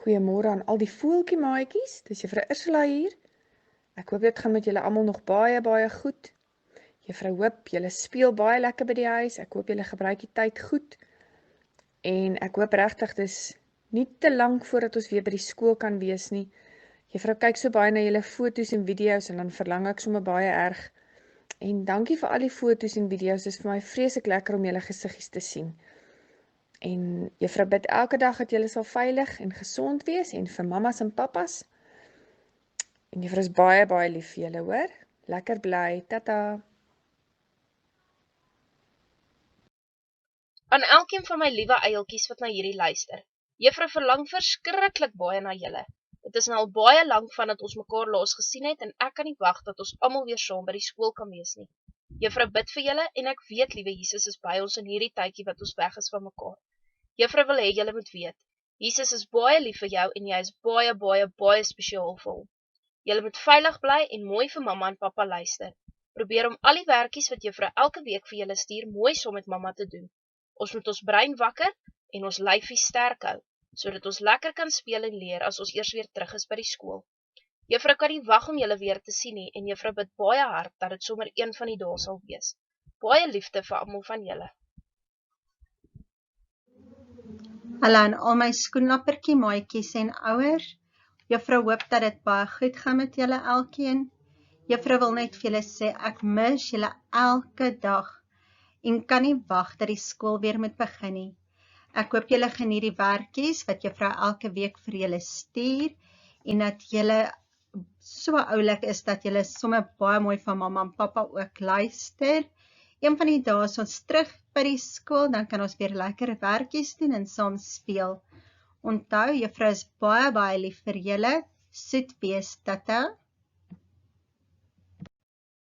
Goeiemôre aan al die voeltjie maatjies. Dis Juffrou Ursula hier. Ek hoop dit gaan met julle almal nog baie goed. Juffrou hoop julle speel baie lekker by die huis. Ek hoop julle gebruik die tyd goed. En ek hoop regtig dis nie te lank voordat ons weer by die skool kan wees nie. Juffrou kyk so baie na julle foto's en video's en dan verlang ek sommer baie erg. En dankie vir al die foto's en video's. Dis vir my vreeslik lekker om julle gesiggies te sien. En juffrou bid elke dag dat julle sal veilig en gesond wees en vir mammas en pappas. En juffrou is baie lief vir julle, hoor. Lekker bly. Tata. Aan elkeen van my liewe eiltjies wat na hierdie luister. Juffrou verlang verskriklik baie na julle. Dit is nou al baie lank vandat ons mekaar laas gesien het en ek kan nie wag dat ons almal weer saam by die skool kan wees nie. Juffrou bid vir julle en ek weet liewe Jesus is by ons in hierdie tydjie wat ons weg is van mekaar. Juffrou wil hê julle moet weet, Jesus is baie lief vir jou en jy is baie spesiaal vir hom. Julle moet veilig bly en mooi vir mamma en pappa luister. Probeer om al die werkies wat juffrou elke week vir julle stuur mooi saam met mamma te doen. Ons moet ons brein wakker en ons lyfie sterk hou, sodat ons lekker kan speel en leer as ons eers weer terug is by die skool. Juffrou kan nie wag om julle weer te sien nie en juffrou bid baie hard dat dit sommer een van die dae sal wees. Baie liefde vir almal van julle. Hallo aan al my skoenlappertjie maatjies en ouers. Juffrou hoop dat dit baie goed gaan met julle elkeen. Juffrou wil net vir julle sê ek mis julle elke dag en kan nie wag dat die skool weer moet begin nie. Ek hoop julle geniet die werkies wat juffrou elke week vir julle stuur en dat julle so oulik is dat julle sommer baie mooi van mamma en pappa ook luister. Een van die dae is ons terug by die skool, dan kan ons weer lekker werkies doen en saam speel. Onthou, juffrou is baie lief vir julle. Soet wees, tata.